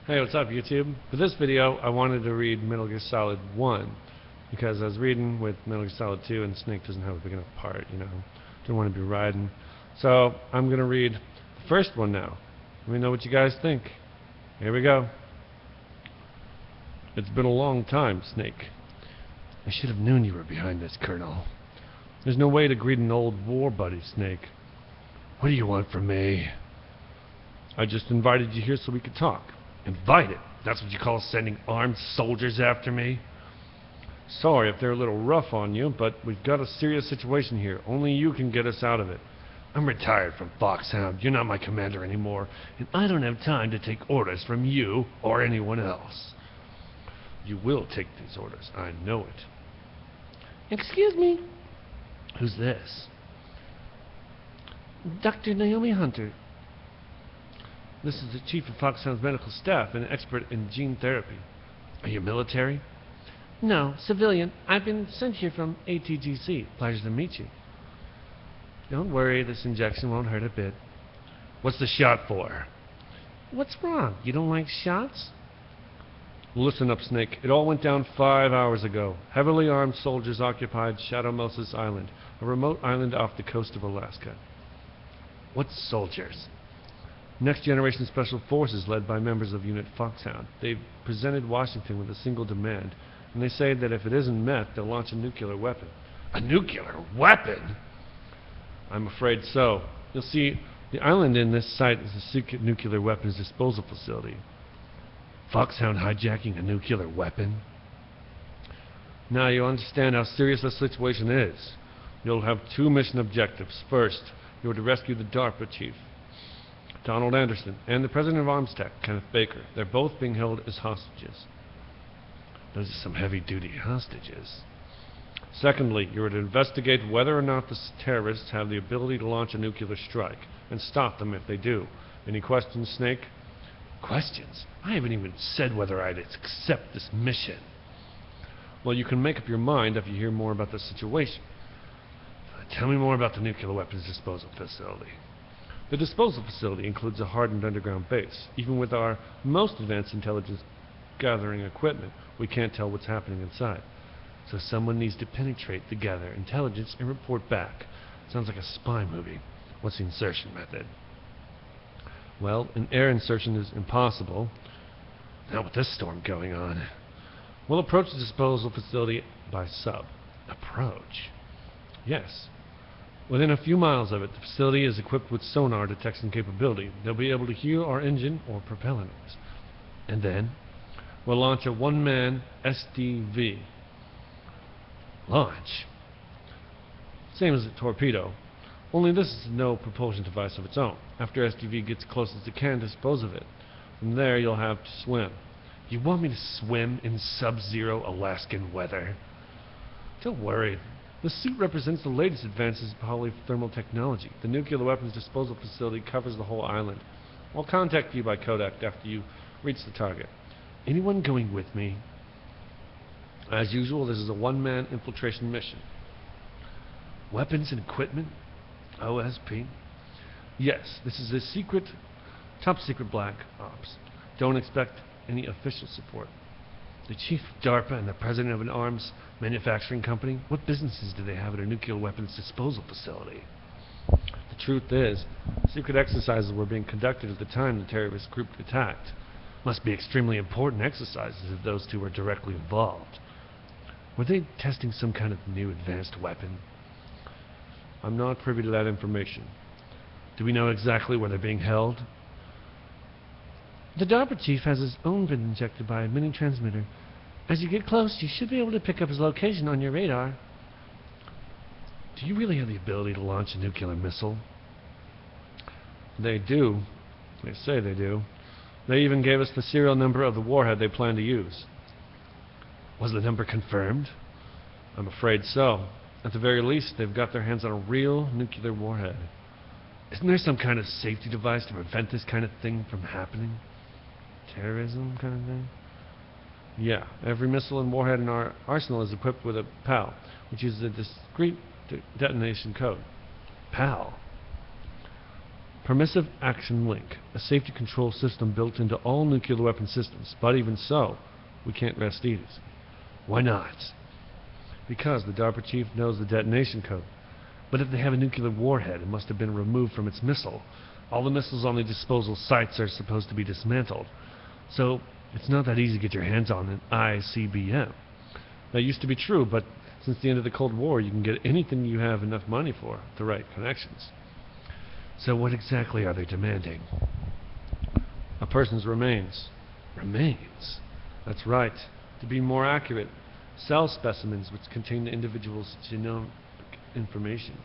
Hey, what's up YouTube? For this video, I wanted to read Metal Gear Solid 1 because I was reading with Metal Gear Solid 2 and Snake doesn't have a big enough part, Don't want to be riding. So, I'm going to read the first one now. Let me know what you guys think. Here we go. It's been a long time, Snake. I should have known you were behind this, Colonel. There's no way to greet an old war buddy, Snake. What do you want from me? I just invited you here so we could talk. Invited? That's what you call sending armed soldiers after me? Sorry if they're a little rough on you, but we've got a serious situation here. Only you can get us out of it. I'm retired from Foxhound. You're not my commander anymore, and I don't have time to take orders from you or anyone else. You will take these orders. I know it. Excuse me. Who's this? Dr. Naomi Hunter. This is the chief of Foxhound's medical staff and an expert in gene therapy. Are you military? No, civilian. I've been sent here from ATGC. Pleasure to meet you. Don't worry, this injection won't hurt a bit. What's the shot for? What's wrong? You don't like shots? Listen up, Snake. It all went down 5 hours ago. Heavily armed soldiers occupied Shadow Moses Island, a remote island off the coast of Alaska. What soldiers? Next Generation Special Forces led by members of Unit Foxhound. They've presented Washington with a single demand, and they say that if it isn't met, they'll launch a nuclear weapon. A nuclear weapon? I'm afraid so. You'll see, the island in this site is a secret nuclear weapons disposal facility. Foxhound hijacking a nuclear weapon? Now you understand how serious the situation is. You'll have two mission objectives. First, you're to rescue the DARPA chief, Donald Anderson, and the president of Armstech, Kenneth Baker. They're both being held as hostages. Those are some heavy-duty hostages. Secondly, you are to investigate whether or not the terrorists have the ability to launch a nuclear strike, and stop them if they do. Any questions, Snake? Questions? I haven't even said whether I'd accept this mission. Well, you can make up your mind if you hear more about the situation. Tell me more about the nuclear weapons disposal facility. The disposal facility includes a hardened underground base. Even with our most advanced intelligence gathering equipment, we can't tell what's happening inside. So someone needs to penetrate to gather intelligence and report back. Sounds like a spy movie. What's the insertion method? Well, an air insertion is impossible. Not with this storm going on. We'll approach the disposal facility by sub. Approach? Yes. Within a few miles of it, the facility is equipped with sonar detection capability. They'll be able to hear our engine or propeller noise. And then, we'll launch a one-man SDV. Launch? Same as a torpedo. Only this is no propulsion device of its own. After SDV gets close as it can, dispose of it. From there, you'll have to swim. You want me to swim in sub-zero Alaskan weather? Don't worry. The suit represents the latest advances in polythermal technology. The nuclear weapons disposal facility covers the whole island. I'll contact you by Kodak after you reach the target. Anyone going with me? As usual, this is a one-man infiltration mission. Weapons and equipment? OSP? Yes, this is a secret, top-secret black ops. Don't expect any official support. The chief of DARPA and the president of an arms manufacturing company? What businesses do they have at a nuclear weapons disposal facility? The truth is, secret exercises were being conducted at the time the terrorist group attacked. Must be extremely important exercises if those two were directly involved. Were they testing some kind of new advanced weapon? I'm not privy to that information. Do we know exactly where they're being held? The DARPA chief has his own been injected by a mini-transmitter. As you get close, you should be able to pick up his location on your radar. Do you really have the ability to launch a nuclear missile? They do. They say they do. They even gave us the serial number of the warhead they plan to use. Was the number confirmed? I'm afraid so. At the very least, they've got their hands on a real nuclear warhead. Isn't there some kind of safety device to prevent this kind of thing from happening? Terrorism kind of thing? Yeah, every missile and warhead in our arsenal is equipped with a PAL, which is a discrete detonation code. PAL? Permissive Action Link, a safety control system built into all nuclear weapon systems. But even so, we can't rest easy. Why not? Because the DARPA chief knows the detonation code. But if they have a nuclear warhead, it must have been removed from its missile. All the missiles on the disposal sites are supposed to be dismantled. So it's not that easy to get your hands on an ICBM. That used to be true, but since the end of the Cold War, you can get anything you have enough money for, the right connections. So what exactly are they demanding? A person's remains. Remains? That's right. To be more accurate, cell specimens which contain the individual's genomic information.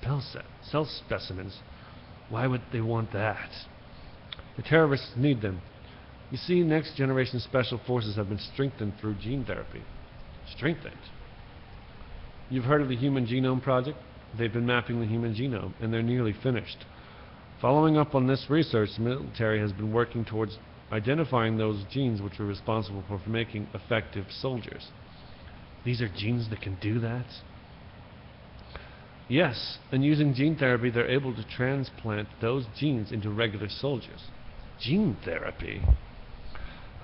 Cell specimens? Why would they want that? The terrorists need them. You see, next generation special forces have been strengthened through gene therapy. Strengthened? You've heard of the Human Genome Project? They've been mapping the human genome, and they're nearly finished. Following up on this research, the military has been working towards identifying those genes which are responsible for making effective soldiers. These are genes that can do that? Yes, and using gene therapy, they're able to transplant those genes into regular soldiers. Gene therapy?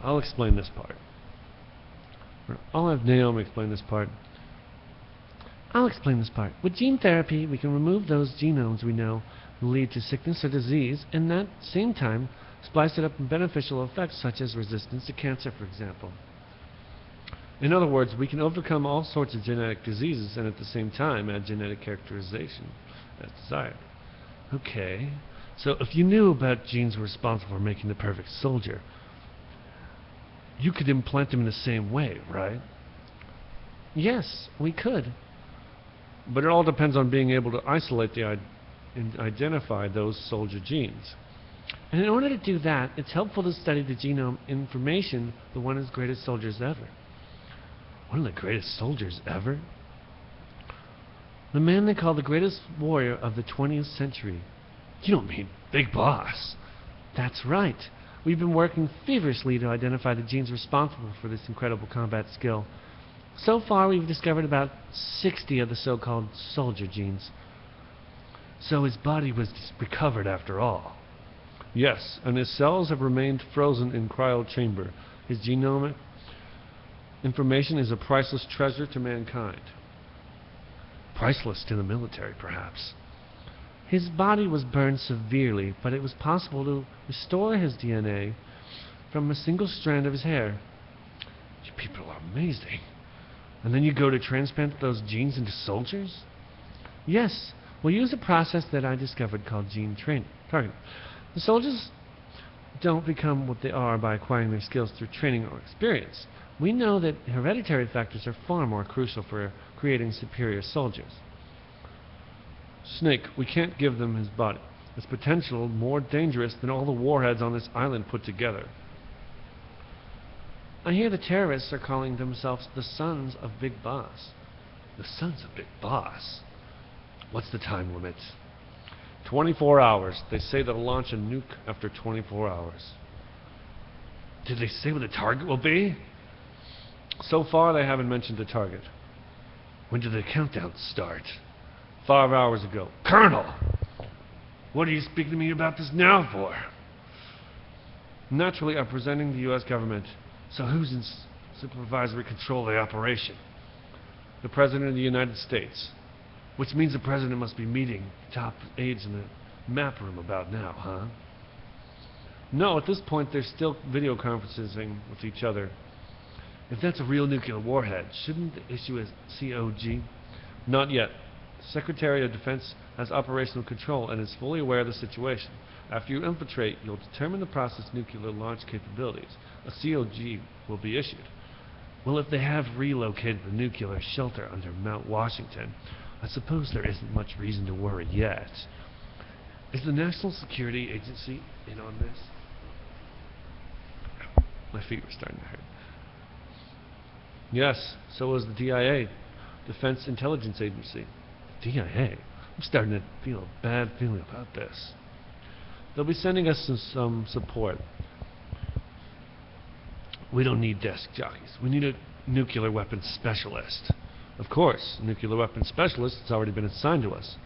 I'll explain this part. I'll have Naomi explain this part. I'll explain this part. With gene therapy, we can remove those genomes we know will lead to sickness or disease, and at the same time, splice it up in beneficial effects such as resistance to cancer, for example. In other words, we can overcome all sorts of genetic diseases and at the same time add genetic characterization as desired. Okay, so if you knew about genes responsible for making the perfect soldier, you could implant them in the same way, right? Yes, we could. But it all depends on being able to isolate and identify those soldier genes. And in order to do that, it's helpful to study the genome information of one of the greatest soldiers ever. One of the greatest soldiers ever? The man they call the greatest warrior of the 20th century. You don't mean Big Boss? That's right. We've been working feverishly to identify the genes responsible for this incredible combat skill. So far, we've discovered about 60 of the so-called soldier genes. So his body was recovered after all. Yes, and his cells have remained frozen in cryo chamber. His genomic information is a priceless treasure to mankind. Priceless to the military, perhaps. His body was burned severely, but it was possible to restore his DNA from a single strand of his hair. You people are amazing. And then you go to transplant those genes into soldiers? Yes, we'll use a process that I discovered called gene targeting. The soldiers don't become what they are by acquiring their skills through training or experience. We know that hereditary factors are far more crucial for creating superior soldiers. Snake, we can't give them his body. Its potential more dangerous than all the warheads on this island put together. I hear the terrorists are calling themselves the Sons of Big Boss. The Sons of Big Boss? What's the time limit? 24 hours. They say they'll launch a nuke after 24 hours. Did they say what the target will be? So far, they haven't mentioned the target. When did the countdown start? 5 hours ago. Colonel! What are you speaking to me about this now for? Naturally, I'm presenting the U.S. government. So who's in supervisory control of the operation? The President of the United States. Which means the President must be meeting top aides in the map room about now, huh? No, at this point they're still video conferencing with each other. If that's a real nuclear warhead, shouldn't they issue a COG? Not yet. The Secretary of Defense has operational control and is fully aware of the situation. After you infiltrate, you'll determine the process nuclear launch capabilities. A COG will be issued. Well, if they have relocated the nuclear shelter under Mount Washington, I suppose there isn't much reason to worry yet. Is the National Security Agency in on this? My feet were starting to hurt. Yes, so is the DIA, Defense Intelligence Agency. DIA? I'm starting to feel a bad feeling about this. They'll be sending us some support. We don't need desk jockeys. We need a nuclear weapons specialist. Of course, a nuclear weapons specialist has already been assigned to us.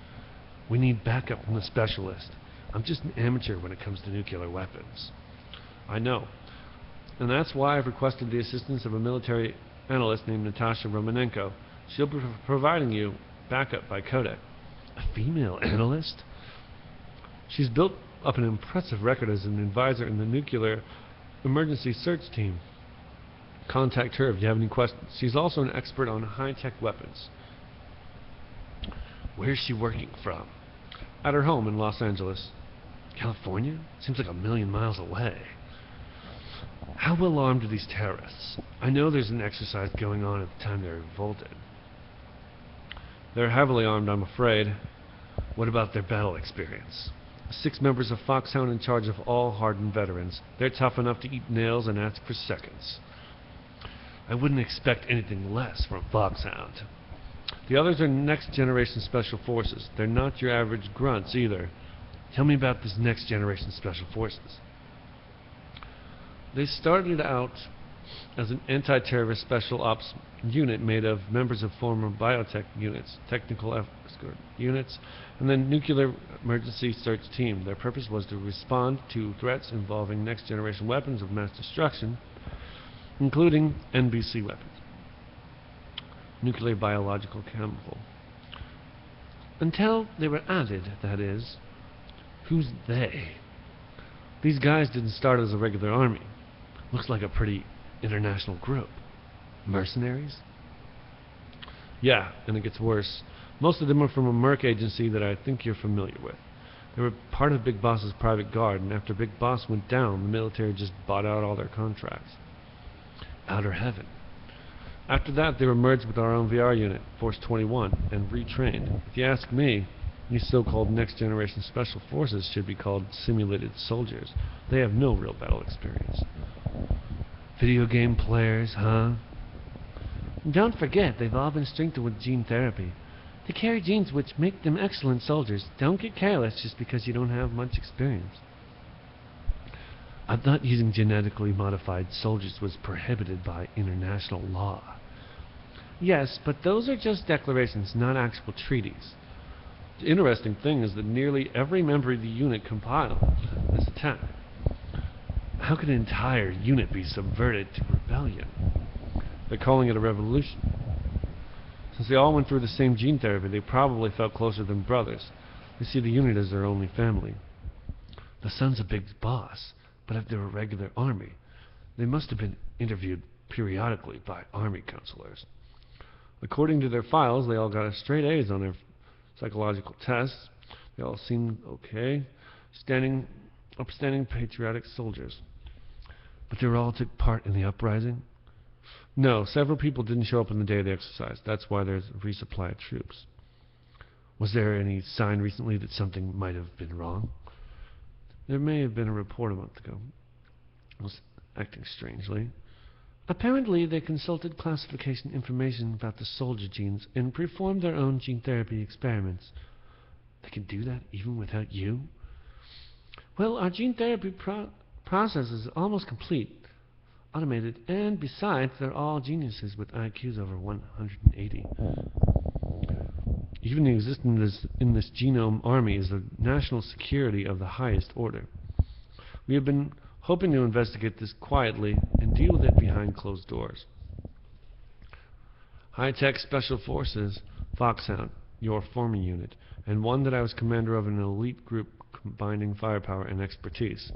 We need backup from the specialist. I'm just an amateur when it comes to nuclear weapons. I know. And that's why I've requested the assistance of a military analyst named Natasha Romanenko. She'll be providing you backup by Kodak. A female analyst? She's built up an impressive record as an advisor in the nuclear emergency search team. Contact her if you have any questions. She's also an expert on high-tech weapons. Where's she working from? At her home in Los Angeles. California? Seems like a million miles away. How well armed are these terrorists? I know there's an exercise going on at the time they revolted. They're heavily armed, I'm afraid. What about their battle experience? 6 members of Foxhound in charge of all hardened veterans. They're tough enough to eat nails and ask for seconds. I wouldn't expect anything less from Foxhound. The others are next generation special forces. They're not your average grunts either. Tell me about this next generation special forces. They started out as an anti-terrorist special ops unit made of members of former biotech units, technical escort units, and then nuclear emergency search team. Their purpose was to respond to threats involving next generation weapons of mass destruction, including NBC weapons, nuclear, biological, chemical. Until they were added, that is. Who's they? These guys didn't start as a regular army. Looks like a pretty international group. Mercenaries? Yeah, and it gets worse. Most of them are from a merc agency that I think you're familiar with. They were part of Big Boss's private guard, and after Big Boss went down, the military just bought out all their contracts. Outer Heaven. After that, they were merged with our own VR unit, Force 21, and retrained. If you ask me, these so-called next-generation special forces should be called simulated soldiers. They have no real battle experience. Video game players, huh? Don't forget, they've all been strengthened with gene therapy. They carry genes which make them excellent soldiers. Don't get careless just because you don't have much experience. I thought using genetically modified soldiers was prohibited by international law. Yes, but those are just declarations, not actual treaties. The interesting thing is that nearly every member of the unit compiled this attack. How could an entire unit be subverted to rebellion? They're calling it a revolution. Since they all went through the same gene therapy, they probably felt closer than brothers. They see the unit as their only family. The son's a big boss, but if they're a regular army, they must have been interviewed periodically by army counselors. According to their files, they all got straight A's on their psychological tests. They all seemed okay, upstanding patriotic soldiers. But they all took part in the uprising? No, several people didn't show up on the day of the exercise. That's why there's a resupply of troops. Was there any sign recently that something might have been wrong? There may have been a report a month ago. I was acting strangely. Apparently, they consulted classification information about the soldier genes and performed their own gene therapy experiments. They can do that even without you? Well, our gene therapy process is almost complete, automated, and besides, they're all geniuses with IQs over 180. Even the existence in this genome army is a national security of the highest order. We have been hoping to investigate this quietly and deal with it behind closed doors. High-tech special forces, Foxhound, your former unit, and one that I was commander of an elite group combining firepower and expertise.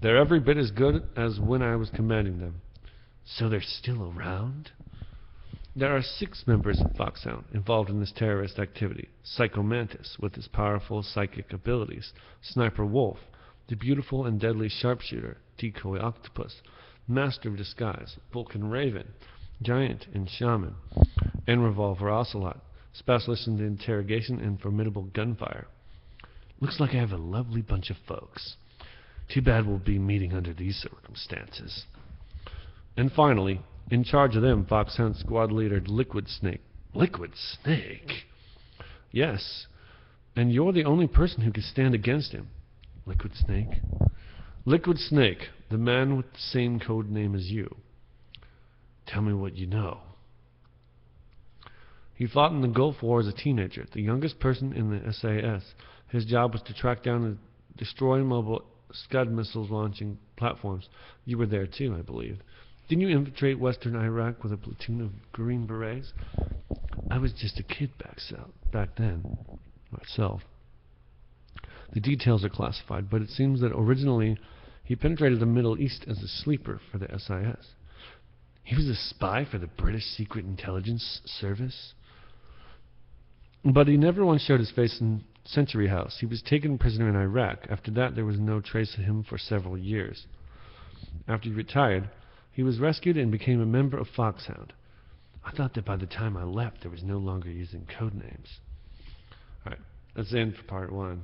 They're every bit as good as when I was commanding them. So they're still around? There are 6 members of Foxhound involved in this terrorist activity. Psycho Mantis, with his powerful psychic abilities. Sniper Wolf, the beautiful and deadly sharpshooter. Decoy Octopus, Master of Disguise. Vulcan Raven, Giant and Shaman. And Revolver Ocelot, specialist in the interrogation and formidable gunfire. Looks like I have a lovely bunch of folks. Too bad we'll be meeting under these circumstances. And finally, in charge of them, Foxhound squad leader Liquid Snake. Liquid Snake? Yes, and you're the only person who can stand against him. Liquid Snake? Liquid Snake, the man with the same code name as you. Tell me what you know. He fought in the Gulf War as a teenager, the youngest person in the SAS. His job was to track down destroy mobile Scud missiles launching platforms. You were there too, I believe. Didn't you infiltrate western Iraq with a platoon of Green Berets? I was just a kid back then, myself. The details are classified, but it seems that originally he penetrated the Middle East as a sleeper for the SIS. He was a spy for the British Secret Intelligence Service? But he never once showed his face in Century House. He was taken prisoner in Iraq. After that, there was no trace of him for several years. After he retired, he was rescued and became a member of Foxhound. I thought that by the time I left, there was no longer using code names. Alright, that's the end for part 1.